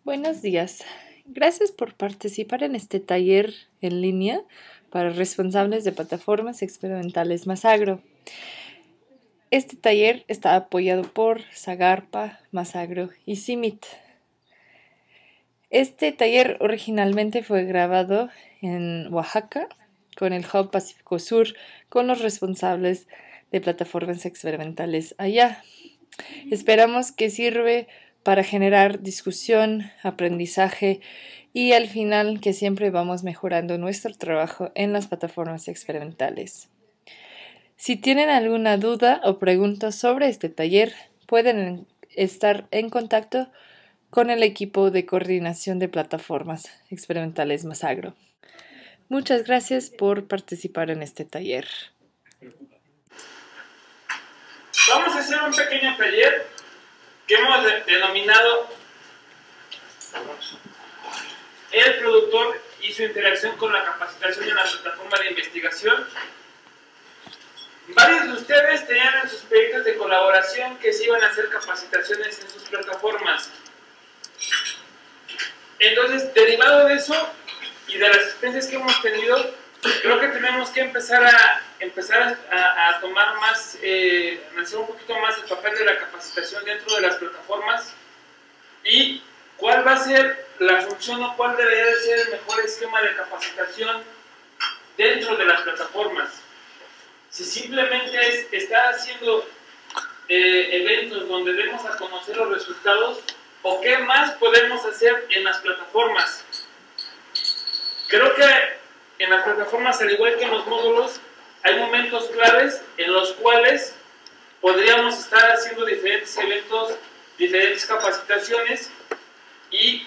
Buenos días. Gracias por participar en este taller en línea para responsables de plataformas experimentales Masagro. Este taller está apoyado por Sagarpa, Masagro y CIMIT. Este taller originalmente fue grabado en Oaxaca con el Hub Pacífico Sur, con los responsables de plataformas experimentales allá. Esperamos que sirve para generar discusión, aprendizaje y al final que siempre vamos mejorando nuestro trabajo en las plataformas experimentales. Si tienen alguna duda o pregunta sobre este taller, pueden estar en contacto con el equipo de coordinación de plataformas experimentales Masagro. Muchas gracias por participar en este taller. Vamos a hacer un pequeño taller que hemos denominado el productor y su interacción con la capacitación en la plataforma de investigación. Varios de ustedes tenían en sus proyectos de colaboración que se iban a hacer capacitaciones en sus plataformas. Entonces, derivado de eso y de las experiencias que hemos tenido, creo que tenemos que empezar a tomar más, hacer un poquito más el papel de la capacitación dentro de las plataformas y cuál va a ser la función o cuál debería de ser el mejor esquema de capacitación dentro de las plataformas. Si simplemente es estar haciendo eventos donde demos a conocer los resultados o qué más podemos hacer en las plataformas. Creo que en las plataformas, al igual que en los módulos, hay momentos claves en los cuales podríamos estar haciendo diferentes eventos, diferentes capacitaciones y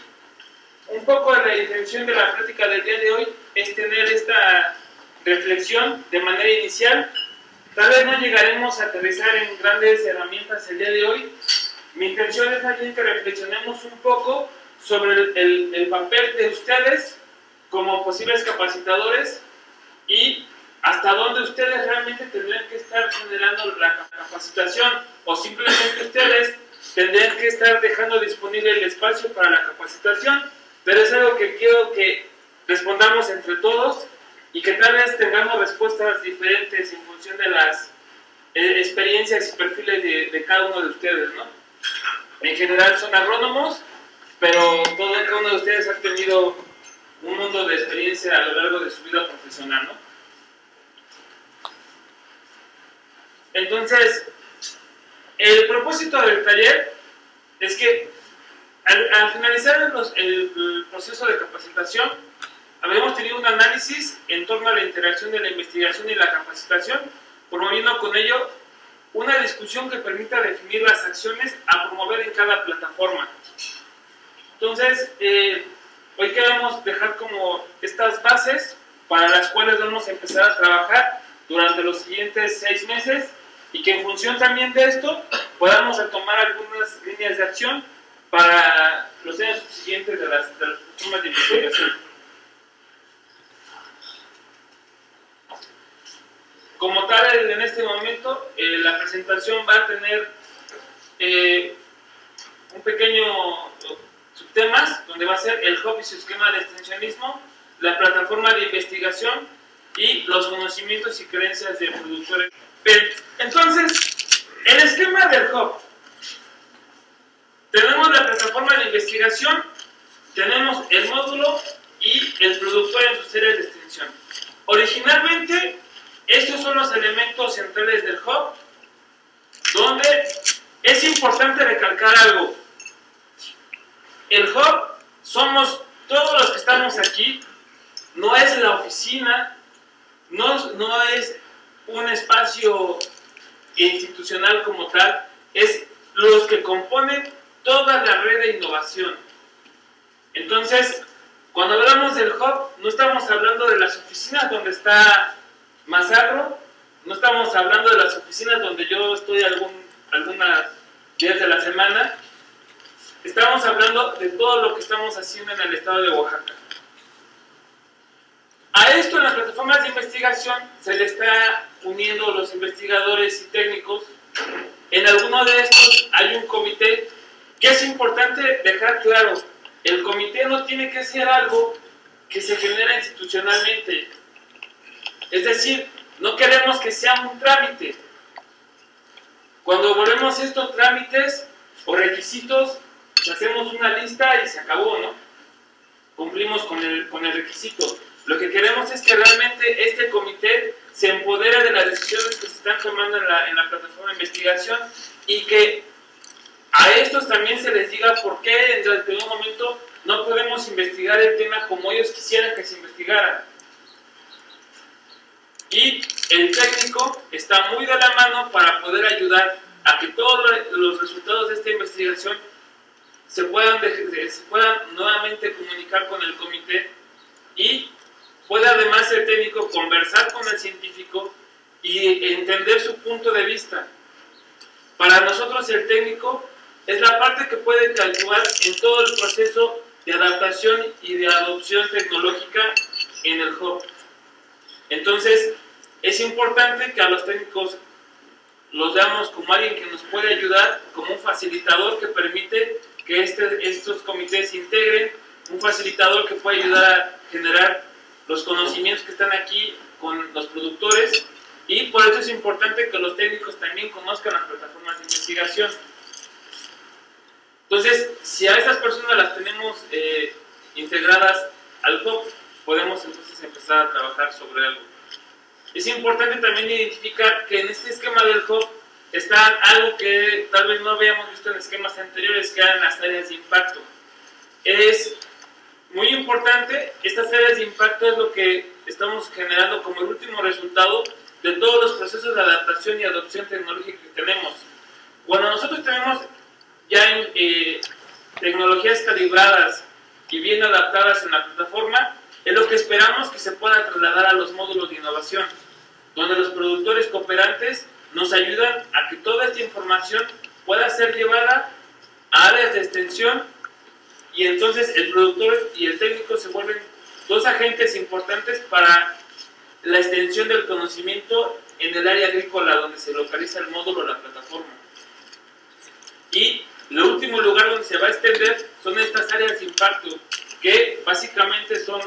un poco de la intención de la práctica del día de hoy es tener esta reflexión de manera inicial. Tal vez no llegaremos a aterrizar en grandes herramientas el día de hoy. Mi intención es también que reflexionemos un poco sobre el papel de ustedes como posibles capacitadores y hasta dónde ustedes realmente tendrían que estar generando la capacitación o simplemente ustedes tendrían que estar dejando disponible el espacio para la capacitación, pero es algo que quiero que respondamos entre todos y que tal vez tengamos respuestas diferentes en función de las experiencias y perfiles de cada uno de ustedes, ¿no? En general son agrónomos, pero cada uno de ustedes ha tenido un mundo de experiencia a lo largo de su vida profesional, ¿no? Entonces, el propósito del taller es que al finalizar el proceso de capacitación, habíamos tenido un análisis en torno a la interacción de la investigación y la capacitación, promoviendo con ello una discusión que permita definir las acciones a promover en cada plataforma. Entonces, hoy queremos dejar como estas bases para las cuales vamos a empezar a trabajar durante los siguientes 6 meses y que en función también de esto podamos retomar algunas líneas de acción para los años subsiguientes de las plataformas de investigación. Como tal, en este momento, la presentación va a tener un pequeño subtemas, donde va a ser el hub y su esquema de extensionismo, la plataforma de investigación y los conocimientos y creencias de productores. Entonces, el esquema del hub. Tenemos la plataforma de investigación, tenemos el módulo y el productor en sus áreas de extensión. Originalmente, estos son los elementos centrales del hub, donde es importante recalcar algo. El hub somos todos los que estamos aquí, no es la oficina, no es un espacio institucional como tal, es los que componen toda la red de innovación. Entonces, cuando hablamos del hub, no estamos hablando de las oficinas donde está Masagro, no estamos hablando de las oficinas donde yo estoy algunas días de la semana, estamos hablando de todo lo que estamos haciendo en el estado de Oaxaca. A esto en las plataformas de investigación se le está uniendo los investigadores y técnicos. En alguno de estos hay un comité que es importante dejar claro. el comité no tiene que ser algo que se genera institucionalmente. Es decir, no queremos que sea un trámite. Cuando volvemos estos trámites o requisitos, pues hacemos una lista y se acabó, ¿no? Cumplimos con el requisito. Lo que queremos es que realmente este comité se empodere de las decisiones que se están tomando en la plataforma de investigación y que a estos también se les diga por qué en determinado momento no podemos investigar el tema como ellos quisieran que se investigara. Y el técnico está muy de la mano para poder ayudar a que todos los resultados de esta investigación se puedan nuevamente comunicar con el comité y pueda además el técnico conversar con el científico y entender su punto de vista. Para nosotros el técnico es la parte que puede ayudar en todo el proceso de adaptación y de adopción tecnológica en el hub. Entonces, es importante que a los técnicos los veamos como alguien que nos puede ayudar, como un facilitador que permite que estos comités se integren, un facilitador que puede ayudar a generar los conocimientos que están aquí con los productores, y por eso es importante que los técnicos también conozcan las plataformas de investigación. Entonces, si a estas personas las tenemos integradas al hub, podemos entonces empezar a trabajar sobre algo. Es importante también identificar que en este esquema del hub está algo que tal vez no habíamos visto en esquemas anteriores, que eran las áreas de impacto. Es muy importante, estas áreas de impacto es lo que estamos generando como el último resultado de todos los procesos de adaptación y adopción tecnológica que tenemos. Cuando nosotros tenemos ya tecnologías calibradas y bien adaptadas en la plataforma, es lo que esperamos que se pueda trasladar a los módulos de innovación, donde los productores cooperantes nos ayudan a que toda esta información pueda ser llevada a áreas de extensión, y entonces el productor y el técnico se vuelven dos agentes importantes para la extensión del conocimiento en el área agrícola donde se localiza el módulo o la plataforma. Y el último lugar donde se va a extender son estas áreas de impacto, que básicamente son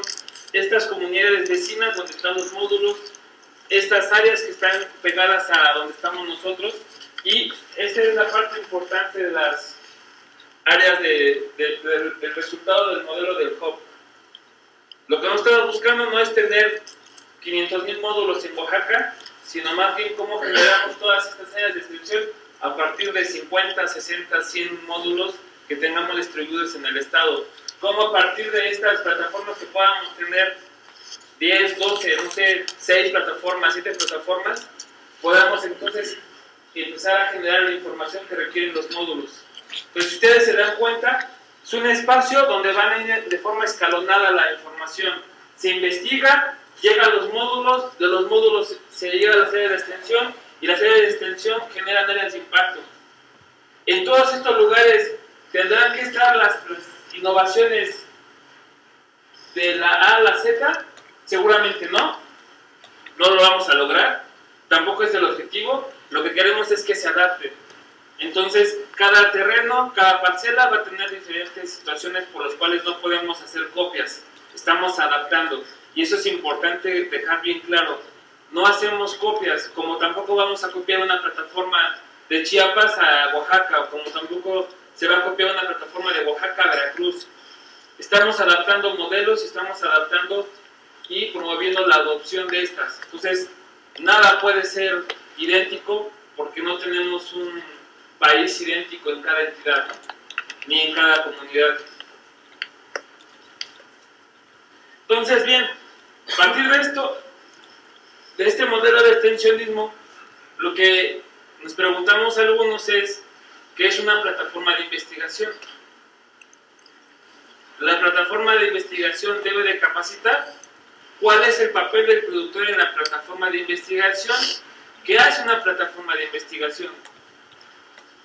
estas comunidades vecinas donde están los módulos, estas áreas que están pegadas a donde estamos nosotros, y esta es la parte importante de las áreas del resultado del modelo del hub. Lo que no estamos buscando no es tener 500,000 módulos en Oaxaca, sino más bien cómo generamos todas estas áreas de distribución a partir de 50, 60, 100 módulos que tengamos distribuidos en el estado. Cómo a partir de estas plataformas que podamos tener 10, 12, no sé, 6 plataformas, 7 plataformas, podamos entonces empezar a generar la información que requieren los módulos. Pues si ustedes se dan cuenta, es un espacio donde van a ir de forma escalonada la información. Se investiga, llega a los módulos, de los módulos se llega a las áreas de extensión, y las áreas de extensión generan áreas de impacto. En todos estos lugares tendrán que estar las innovaciones de la A a la Z. Seguramente no lo vamos a lograr, tampoco es el objetivo. Lo que queremos es que se adapte. Entonces, cada terreno, cada parcela va a tener diferentes situaciones por las cuales no podemos hacer copias. Estamos adaptando, y eso es importante dejar bien claro. No hacemos copias, como tampoco vamos a copiar una plataforma de Chiapas a Oaxaca, o como tampoco se va a copiar una plataforma de Oaxaca a Veracruz. Estamos adaptando modelos, estamos adaptando y promoviendo la adopción de estas. Entonces, nada puede ser idéntico porque no tenemos un país idéntico en cada entidad, ¿no? Ni en cada comunidad. Entonces, bien, a partir de esto, de este modelo de extensionismo, lo que nos preguntamos algunos es, ¿qué es una plataforma de investigación? La plataforma de investigación debe de capacitar. ¿Cuál es el papel del productor en la plataforma de investigación? ¿Qué hace una plataforma de investigación?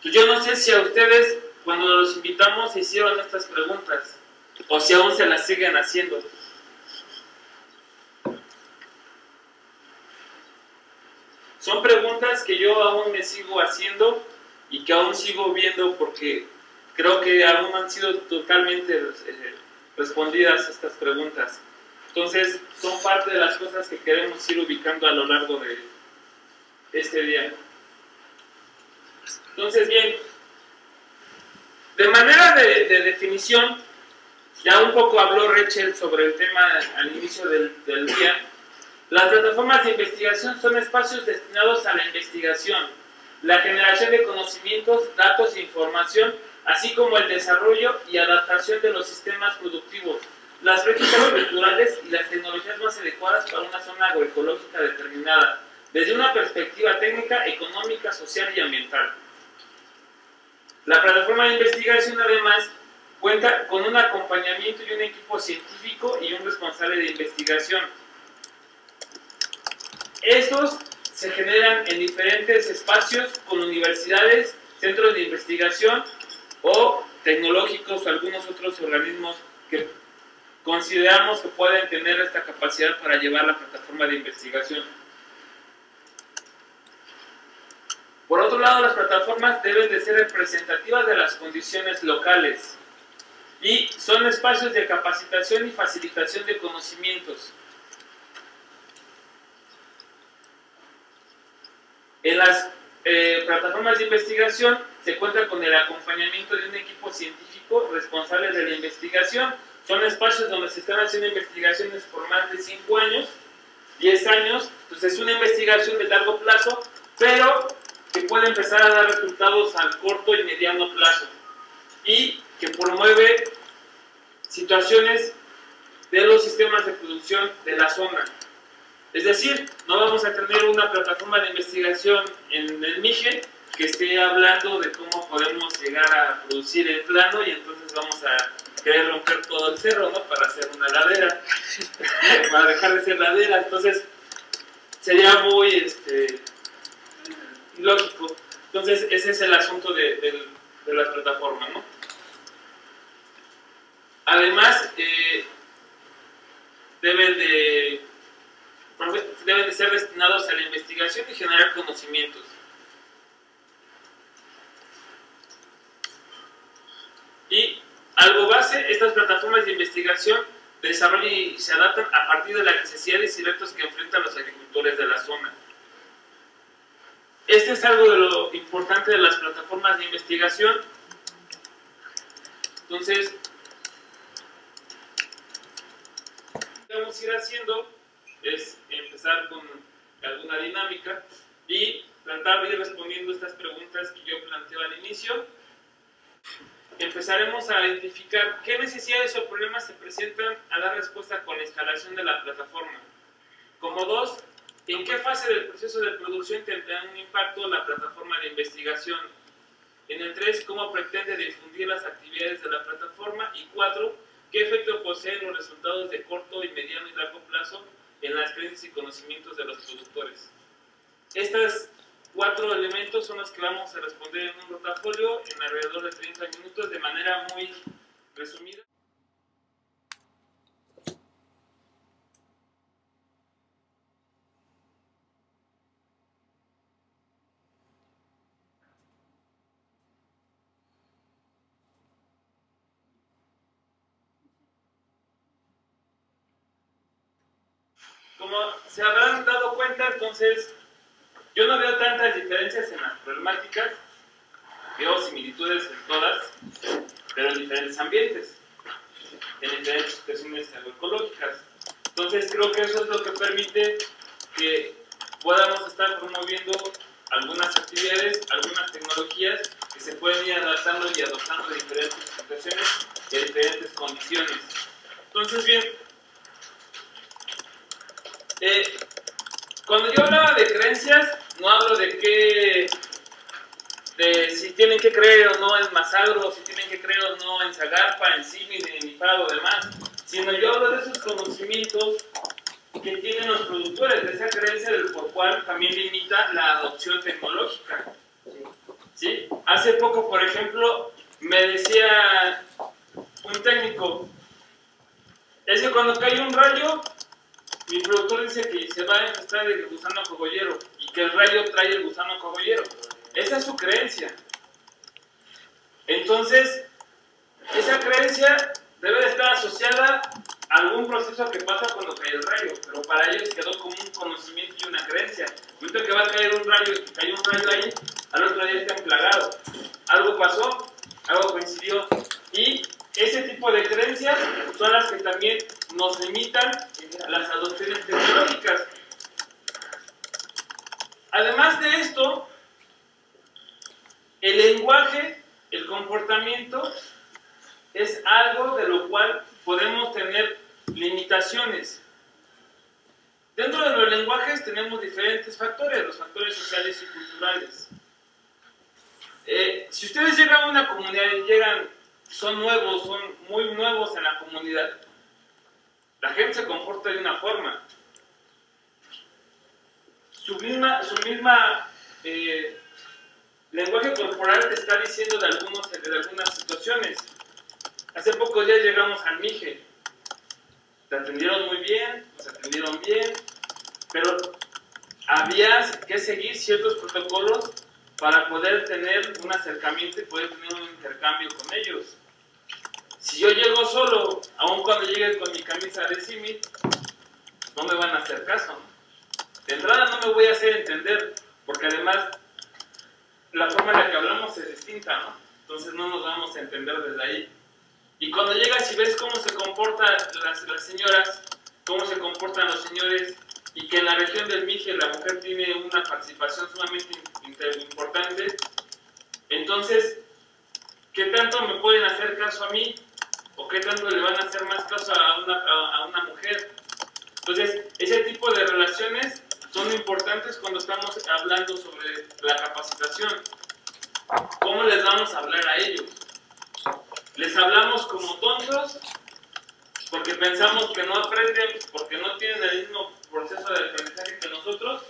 Pues yo no sé si a ustedes, cuando los invitamos, se hicieron estas preguntas, o si aún se las siguen haciendo. Son preguntas que yo aún me sigo haciendo y que aún sigo viendo, porque creo que aún no han sido totalmente respondidas estas preguntas. Entonces, son parte de las cosas que queremos ir ubicando a lo largo de este día. Entonces, bien, de manera de definición, ya un poco habló Rachel sobre el tema al inicio del día. Las plataformas de investigación son espacios destinados a la investigación, la generación de conocimientos, datos e información, así como el desarrollo y adaptación de los sistemas productivos, las prácticas culturales y las tecnologías más adecuadas para una zona agroecológica determinada, desde una perspectiva técnica, económica, social y ambiental. La plataforma de investigación, además, cuenta con un acompañamiento y un equipo científico y un responsable de investigación. Estos se generan en diferentes espacios con universidades, centros de investigación o tecnológicos o algunos otros organismos que consideramos que pueden tener esta capacidad para llevar la plataforma de investigación. Por otro lado, las plataformas deben de ser representativas de las condiciones locales y son espacios de capacitación y facilitación de conocimientos. En las plataformas de investigación se cuenta con el acompañamiento de un equipo científico responsable de la investigación. Son espacios donde se están haciendo investigaciones por más de 5 años, 10 años, entonces es una investigación de largo plazo, pero que puede empezar a dar resultados al corto y mediano plazo y que promueve situaciones de los sistemas de producción de la zona. Es decir, no vamos a tener una plataforma de investigación en el Mije que esté hablando de cómo podemos llegar a producir el plano y entonces vamos a querer romper todo el cerro, ¿no? Para hacer una ladera, para dejar de ser ladera. Entonces, sería muy lógico. Entonces, ese es el asunto de las plataformas, ¿no? Además, deben de ser destinados a la investigación y generar conocimientos. Y algo base, estas plataformas de investigación desarrollan y se adaptan a partir de las necesidades y retos que enfrentan los agricultores de la zona. Este es algo de lo importante de las plataformas de investigación. Entonces, lo que vamos a ir haciendo es empezar con alguna dinámica y tratar de ir respondiendo estas preguntas que yo planteo al inicio. Empezaremos a identificar qué necesidades o problemas se presentan a dar respuesta con la instalación de la plataforma. Como 2, ¿en qué fase del proceso de producción tendrá un impacto la plataforma de investigación? En el 3, ¿cómo pretende difundir las actividades de la plataforma? Y 4, ¿qué efecto poseen los resultados de corto y mediano y largo plazo en las creencias y conocimientos de los productores? Estos 4 elementos son los que vamos a responder en un rotafolio en alrededor de 30 minutos de manera muy resumida. Como se habrán dado cuenta, entonces, yo no veo tantas diferencias en las problemáticas, veo similitudes en todas, pero en diferentes ambientes, en diferentes situaciones agroecológicas. Entonces, creo que eso es lo que permite que podamos estar promoviendo algunas actividades, algunas tecnologías que se pueden ir adaptando y adoptando de diferentes situaciones y de diferentes condiciones. Entonces, bien, cuando yo hablaba de creencias, no hablo de si tienen que creer o no en Masagro, si tienen que creer o no en Zagarpa, en CIMID, en IFAD o demás, sino yo hablo de esos conocimientos que tienen los productores, de esa creencia por cual también limita la adopción tecnológica. ¿Sí? Hace poco, por ejemplo, me decía un técnico, es que cuando cae un rayo, mi productor dice que se va a infestar el gusano cogollero y que el rayo trae el gusano cogollero. Esa es su creencia. Entonces, esa creencia debe de estar asociada a algún proceso que pasa cuando cae el rayo, pero para ellos quedó como un conocimiento y una creencia. El momento que va a caer un rayo y que cayó un rayo ahí, al otro día está emplagado. Algo pasó, algo coincidió. Y ese tipo de creencias son las que también nos limitan a las adopciones tecnológicas. Además de esto, el lenguaje, el comportamiento, es algo de lo cual podemos tener limitaciones. Dentro de los lenguajes tenemos diferentes factores, los factores sociales y culturales. Si ustedes llegan a una comunidad y son nuevos, son muy nuevos en la comunidad, la gente se comporta de una forma. Su misma lenguaje corporal te está diciendo de algunas situaciones. Hace pocos días llegamos al Mije. Te atendieron muy bien, nos atendieron bien, pero había que seguir ciertos protocolos para poder tener un acercamiento y poder tener un intercambio con ellos. Si yo llego solo, aun cuando llegue con mi camisa de símil, no me van a hacer caso, ¿no? De entrada no me voy a hacer entender, porque además la forma en la que hablamos es distinta, ¿no? Entonces no nos vamos a entender desde ahí. Y cuando llegas y ves cómo se comportan las señoras, cómo se comportan los señores, y que en la región del Mije la mujer tiene una participación sumamente importante, entonces, ¿qué tanto me pueden hacer caso a mí? ¿O qué tanto le van a hacer más caso a una mujer? Entonces, ese tipo de relaciones son importantes cuando estamos hablando sobre la capacitación. ¿Cómo les vamos a hablar a ellos? ¿Les hablamos como tontos porque pensamos que no aprenden, porque no tienen el mismo proceso de aprendizaje que nosotros?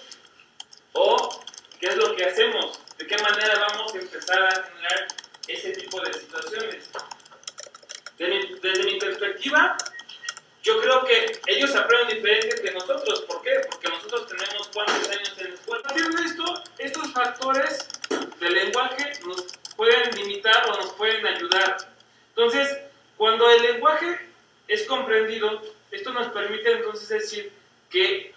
¿O qué es lo que hacemos? ¿De qué manera vamos a empezar a generar ese tipo de situaciones? Desde mi perspectiva, yo creo que ellos aprenden diferente que nosotros. ¿Por qué? Porque nosotros tenemos cuántos años en la escuela. A partir de esto, estos factores del lenguaje nos pueden limitar o nos pueden ayudar. Entonces, cuando el lenguaje es comprendido, esto nos permite entonces decir que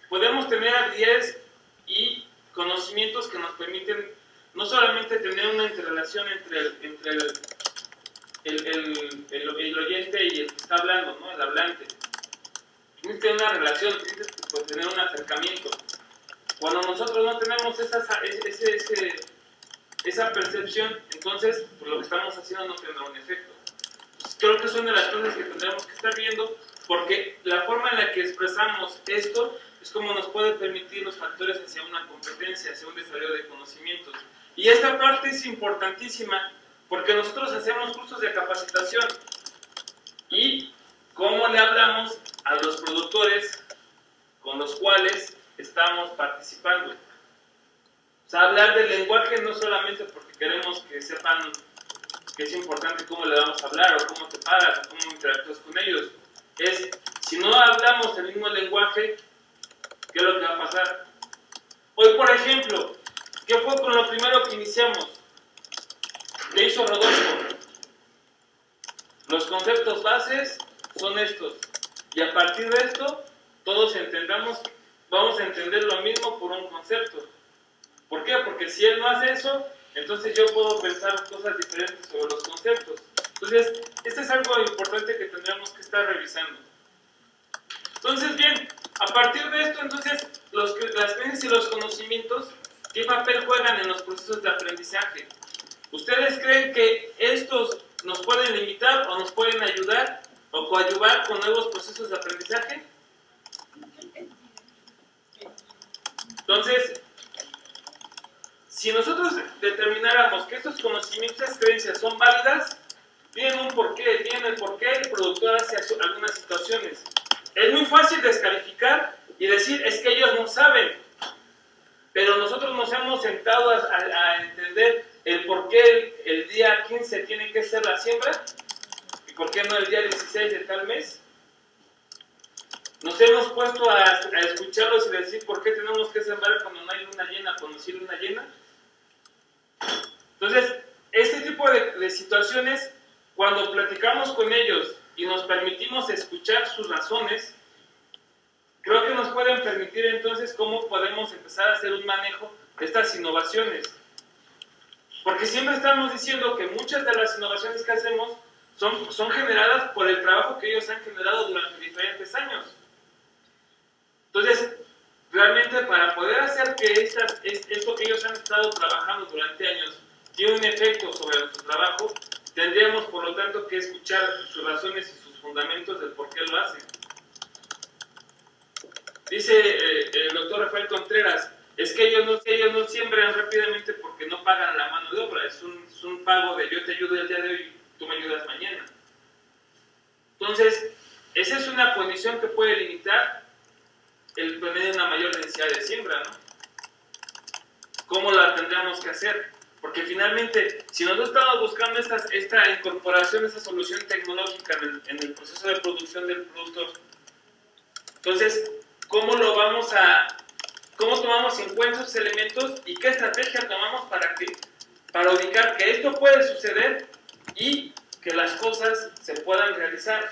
podemos tener habilidades y conocimientos que nos permiten no solamente tener una interrelación entre el oyente y el que está hablando, ¿no? El hablante. Tienes que tener una relación, tienes que tener un acercamiento. Cuando nosotros no tenemos esa percepción, entonces pues, lo que estamos haciendo no tendrá un efecto. Entonces, creo que son de las cosas que tendremos que estar viendo, porque la forma en la que expresamos esto es como nos puede permitir los factores hacia una competencia, hacia un desarrollo de conocimientos. Y esta parte es importantísima, porque nosotros hacemos cursos de capacitación y cómo le hablamos a los productores con los cuales estamos participando. O sea, hablar del lenguaje no solamente porque queremos que sepan que es importante cómo le vamos a hablar, o cómo te paras, o cómo interactúas con ellos. Es, si no hablamos el mismo lenguaje, ¿qué es lo que va a pasar? Hoy, por ejemplo, ¿qué fue con lo primero que iniciamos? ¿Qué hizo Rodolfo? Los conceptos bases son estos. Y a partir de esto, todos entendamos, vamos a entender lo mismo por un concepto. ¿Por qué? Porque si él no hace eso, entonces yo puedo pensar cosas diferentes sobre los conceptos. Entonces, este es algo importante que tendríamos que estar revisando. Entonces, bien, a partir de esto, entonces, las creencias y los conocimientos, ¿qué papel juegan en los procesos de aprendizaje? ¿Ustedes creen que estos nos pueden limitar o nos pueden ayudar o coadyuvar con nuevos procesos de aprendizaje? Entonces, si nosotros determináramos que estos conocimientos, estas creencias son válidas, tienen un porqué, tienen el porqué el productor hace algunas situaciones. Es muy fácil descalificar y decir, es que ellos no saben, pero nosotros nos hemos sentado a entender el por qué el día 15 tiene que ser la siembra y por qué no el día 16 de tal mes. Nos hemos puesto a escucharlos y decir por qué tenemos que sembrar cuando no hay luna llena, cuando sí hay luna llena. Entonces, este tipo de situaciones, cuando platicamos con ellos y nos permitimos escuchar sus razones, creo que nos pueden permitir entonces cómo podemos empezar a hacer un manejo de estas innovaciones. Porque siempre estamos diciendo que muchas de las innovaciones que hacemos son generadas por el trabajo que ellos han generado durante diferentes años. Entonces, realmente para poder hacer que esto que ellos han estado trabajando durante años tiene un efecto sobre nuestro trabajo, tendríamos por lo tanto que escuchar sus razones y sus fundamentos del por qué lo hacen. Dice el doctor Rafael Contreras, es que ellos no siembran rápidamente porque no pagan la mano de obra, es un pago de yo te ayudo el día de hoy, tú me ayudas mañana. Entonces, esa es una condición que puede limitar el tener una mayor densidad de siembra, ¿no? ¿Cómo la tendríamos que hacer? Porque finalmente, si nosotros estamos buscando esta incorporación, esta solución tecnológica en el proceso de producción del producto, entonces, ¿cómo tomamos en cuenta esos elementos y qué estrategia tomamos para ubicar que esto puede suceder y que las cosas se puedan realizar?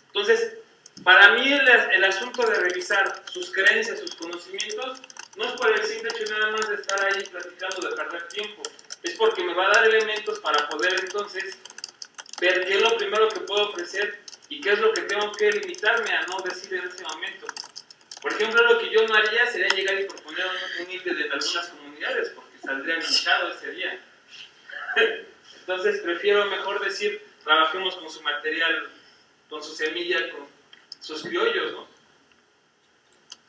Entonces, para mí el asunto de revisar sus creencias, sus conocimientos, no es por el simple hecho nada más de estar ahí platicando, de perder tiempo, es porque me va a dar elementos para poder entonces ver qué es lo primero que puedo ofrecer y qué es lo que tengo que limitarme a no decir en ese momento. Por ejemplo, lo que yo no haría sería llegar y proponer un INDE de algunas comunidades, porque saldría limitado ese día. Entonces prefiero mejor decir, trabajemos con su material, con su semilla, con sus criollos, ¿no?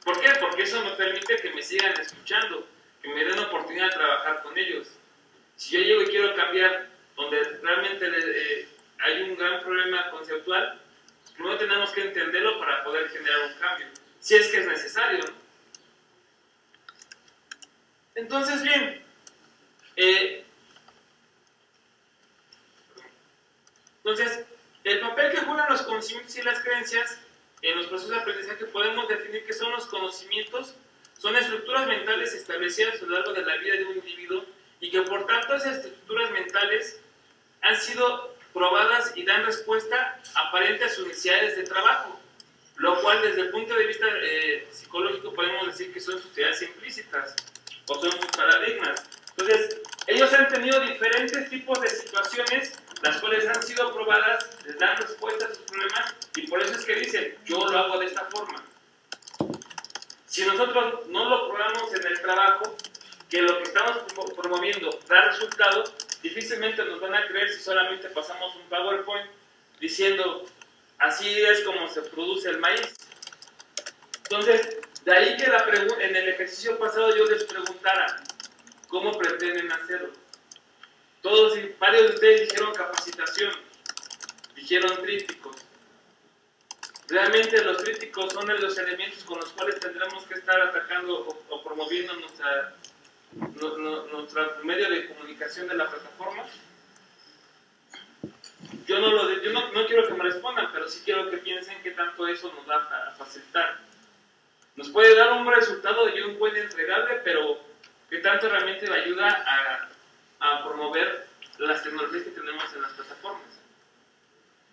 ¿Por qué? Porque eso me permite que me sigan escuchando, que me den la oportunidad de trabajar con ellos. Si yo llego y quiero cambiar donde realmente hay un gran problema conceptual, primero tenemos que entenderlo para poder generar un cambio, si es que es necesario, ¿no? Entonces, bien, entonces, el papel que juegan los conocimientos y las creencias en los procesos de aprendizaje podemos definir que son los conocimientos, son estructuras mentales establecidas a lo largo de la vida de un individuo y que por tanto esas estructuras mentales han sido probadas y dan respuesta aparente a sus necesidades de trabajo, lo cual desde el punto de vista psicológico podemos decir que son sus ideas implícitas o son sus paradigmas. Entonces, ellos han tenido diferentes tipos de situaciones las cuales han sido probadas, les dan respuesta a sus problemas y por eso es que dicen, yo lo hago de esta forma. Si nosotros no lo probamos en el trabajo, que lo que estamos promoviendo da resultados, difícilmente nos van a creer si solamente pasamos un PowerPoint diciendo, así es como se produce el maíz. Entonces, de ahí que en el ejercicio pasado yo les preguntara, ¿cómo pretenden hacerlo? Varios de ustedes dijeron capacitación, dijeron trípticos. Realmente los trípticos son los elementos con los cuales tendremos que estar atacando o promoviendo nuestro medio de comunicación de la plataforma. Yo no quiero que me respondan, pero sí quiero que piensen qué tanto eso nos va a facilitar. Nos puede dar un buen resultado y un buen entregable, pero qué tanto realmente me ayuda a promover las tecnologías que tenemos en las plataformas.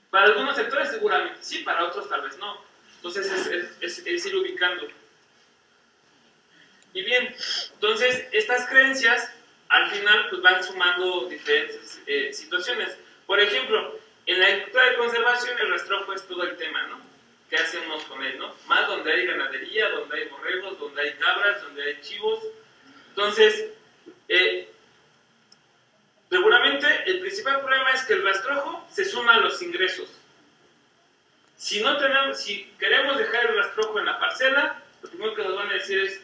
Para algunos sectores seguramente sí, para otros tal vez no. Entonces es ir ubicando. Y bien, entonces estas creencias al final pues van sumando diferentes situaciones. Por ejemplo, en la agricultura de conservación el rastrojo es todo el tema, ¿no? ¿Qué hacemos con él, no? Más donde hay ganadería, donde hay borregos, donde hay cabras, donde hay chivos. Entonces, seguramente el principal problema es que el rastrojo se suma a los ingresos. Si queremos dejar el rastrojo en la parcela, lo primero que nos van a decir es,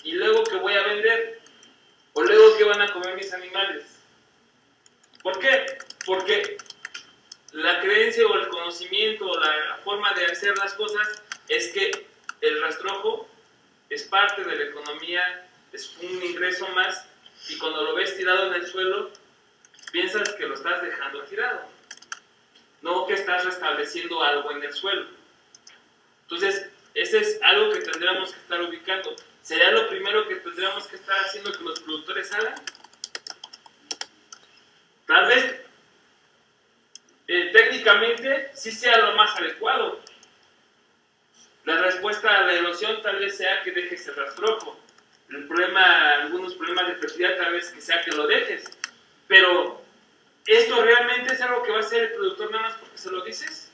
¿y luego qué voy a vender? ¿O luego qué van a comer mis animales? ¿Por qué? Porque la creencia o el conocimiento o la forma de hacer las cosas es que el rastrojo es parte de la economía, es un ingreso más, y cuando lo ves tirado en el suelo, piensas que lo estás dejando tirado, no que estás restableciendo algo en el suelo. Entonces, ese es algo que tendríamos que estar ubicando. ¿Sería lo primero que tendríamos que estar haciendo que los productores hagan? tal vez técnicamente sí sea lo más adecuado. La respuesta a la erosión tal vez sea que dejes el rastrojo. El problema, algunos problemas de fertilidad tal vez que sea que lo dejes. Pero, ¿esto realmente es algo que va a hacer el productor nada más porque se lo dices?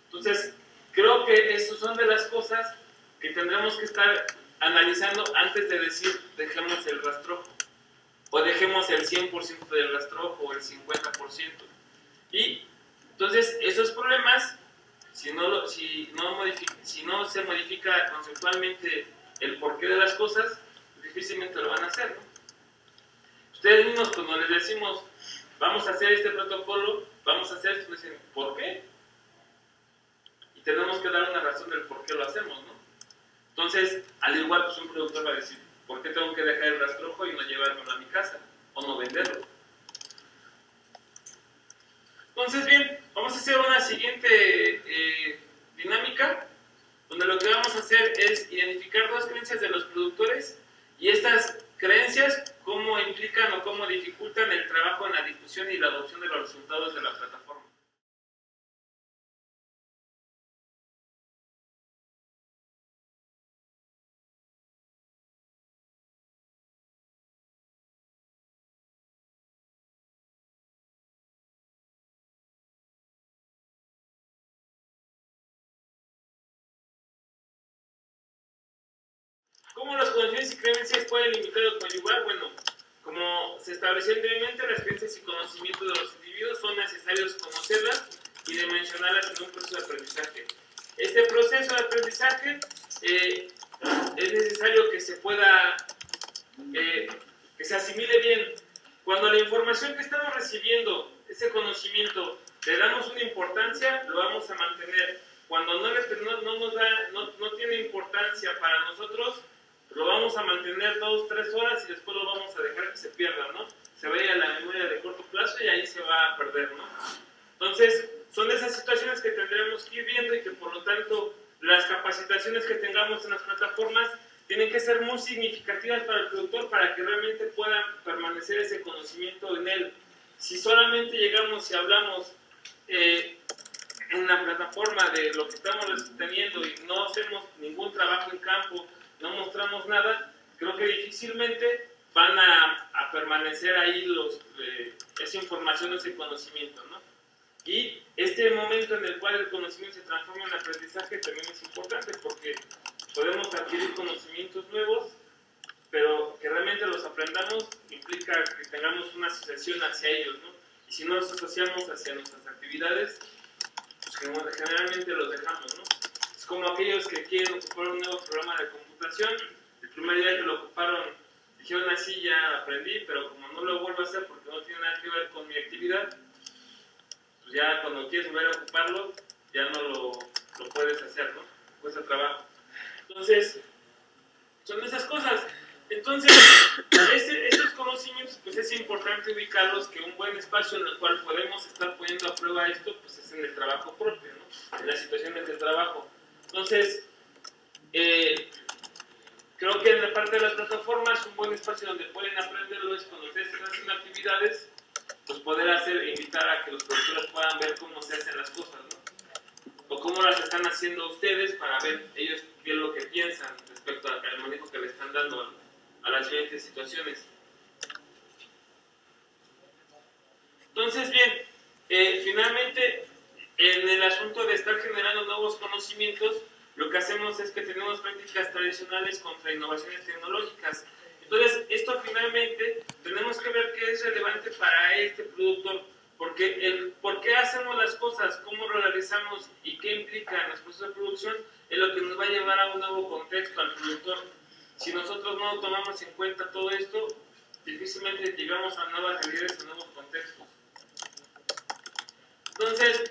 Entonces, creo que esas son de las cosas que tendremos que estar analizando antes de decir dejemos el rastrojo. O dejemos el 100% del rastrojo o el 50%. Y entonces esos problemas, si no se modifica conceptualmente el porqué de las cosas, difícilmente lo van a hacer, ¿no? Ustedes mismos cuando les decimos vamos a hacer este protocolo, vamos a hacer esto, dicen ¿por qué? Y tenemos que dar una razón del por qué lo hacemos, ¿no? Entonces, al igual pues un productor va a decir ¿por qué tengo que dejar el rastrojo y no llevármelo a mi casa? O no venderlo. Entonces, bien, vamos a hacer una siguiente dinámica, donde lo que vamos a hacer es identificar dos creencias de los productores y estas creencias cómo implican o cómo dificultan el trabajo en la difusión y la adopción de los resultados de la plataforma. ¿Cómo los conocimientos y creencias pueden limitar o conyugar? Bueno, como se estableció anteriormente, las creencias y conocimientos de los individuos son necesarios conocerlas y dimensionarlas en un proceso de aprendizaje. Este proceso de aprendizaje es necesario que se pueda, que se asimile bien. Cuando la información que estamos recibiendo, ese conocimiento, le damos una importancia, lo vamos a mantener. Cuando no tiene importancia para nosotros, lo vamos a mantener 2 o 3 horas y después lo vamos a dejar que se pierda, ¿no? Se vaya a la memoria de corto plazo y ahí se va a perder, ¿no? Entonces, son esas situaciones que tendremos que ir viendo y que por lo tanto las capacitaciones que tengamos en las plataformas tienen que ser muy significativas para el productor para que realmente pueda permanecer ese conocimiento en él. Si solamente llegamos y hablamos en la plataforma de lo que estamos teniendo y no hacemos ningún trabajo en campo, no mostramos nada, creo que difícilmente van a permanecer ahí esa información, ese conocimiento, ¿no? Y este momento en el cual el conocimiento se transforma en aprendizaje también es importante porque podemos adquirir conocimientos nuevos, pero que realmente los aprendamos implica que tengamos una asociación hacia ellos, ¿no? Y si no los asociamos hacia nuestras actividades, pues generalmente los dejamos, ¿no? Es como aquellos que quieren ocupar un nuevo programa de computación, el primer día que lo ocuparon dijeron así, ya aprendí, pero como no lo vuelvo a hacer porque no tiene nada que ver con mi actividad, pues ya cuando quieres volver a ocuparlo, ya no lo puedes hacer, ¿no? Cuesta trabajo. Entonces, son esas cosas. Entonces, estos conocimientos, pues es importante ubicarlos, que un buen espacio en el cual podemos estar poniendo a prueba esto, pues es en el trabajo propio, ¿no? En las situaciones de trabajo. Entonces, creo que en la parte de las plataformas, un buen espacio donde pueden aprenderlo es cuando ustedes están haciendo actividades, pues poder invitar a que los profesores puedan ver cómo se hacen las cosas, ¿no? O cómo las están haciendo ustedes para ver ellos qué es lo que piensan respecto al manejo que le están dando a las diferentes situaciones. Entonces, bien, finalmente, en el asunto de estar generando nuevos conocimientos, lo que hacemos es que tenemos prácticas tradicionales contra innovaciones tecnológicas. Entonces, esto finalmente tenemos que ver qué es relevante para este productor, porque por qué hacemos las cosas, cómo lo realizamos y qué implica en los procesos de producción es lo que nos va a llevar a un nuevo contexto al productor. Si nosotros no tomamos en cuenta todo esto, difícilmente llegamos a nuevas realidades, a nuevos contextos. Entonces,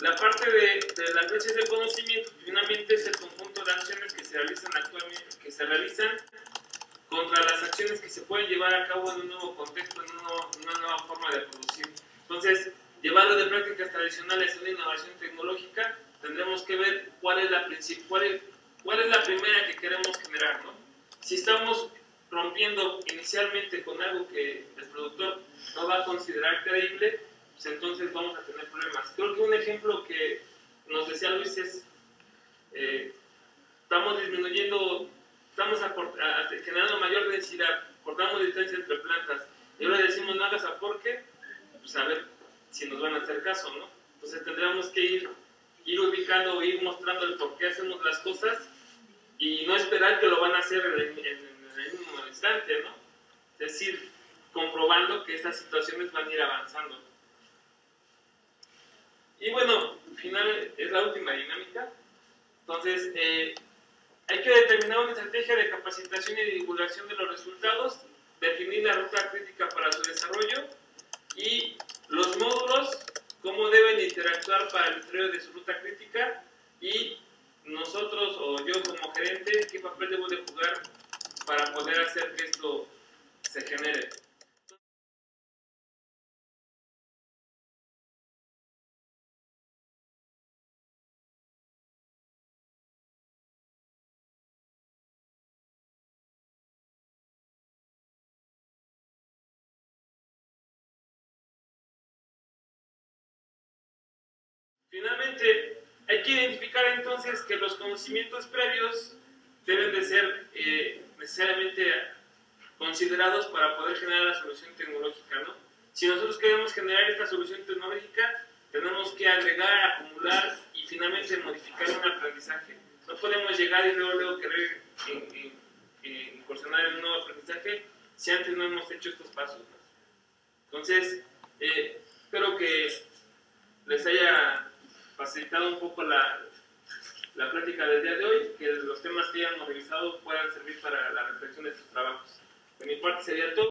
la parte de las brechas de conocimiento finalmente es el conjunto de acciones que se realizan actualmente, que se realizan contra las acciones que se pueden llevar a cabo en un nuevo contexto, en una nueva forma de producir. Entonces, llevarlo de prácticas tradicionales a una innovación tecnológica, tendremos que ver cuál es la primera que queremos generar, ¿no? Si estamos rompiendo inicialmente con algo que el productor no va a considerar creíble, pues entonces vamos a tener problemas. Creo que un ejemplo que nos decía Luis es, estamos disminuyendo, estamos generando mayor densidad, cortamos distancia entre plantas, y ahora decimos no hagas aporque, pues a ver si nos van a hacer caso, ¿no? Entonces tendríamos que ir ubicando, ir mostrando el por qué hacemos las cosas y no esperar que lo van a hacer en el mismo instante, ¿no? Es decir, comprobando que estas situaciones van a ir avanzando. Y bueno, al final es la última dinámica. Entonces, hay que determinar una estrategia de capacitación y divulgación de los resultados, definir la ruta crítica para su desarrollo y los módulos, cómo deben interactuar para el desarrollo de su ruta crítica y nosotros o yo como gerente, qué papel debo de jugar para poder hacer que esto se genere. Finalmente, hay que identificar entonces que los conocimientos previos deben de ser necesariamente considerados para poder generar la solución tecnológica, ¿no? Si nosotros queremos generar esta solución tecnológica, tenemos que agregar, acumular y finalmente modificar un aprendizaje. No podemos llegar y luego querer incursionar en un nuevo aprendizaje si antes no hemos hecho estos pasos, ¿no? Entonces, espero que les haya facilitado un poco la plática del día de hoy, que los temas que hayamos revisado puedan servir para la reflexión de estos trabajos. De mi parte sería todo.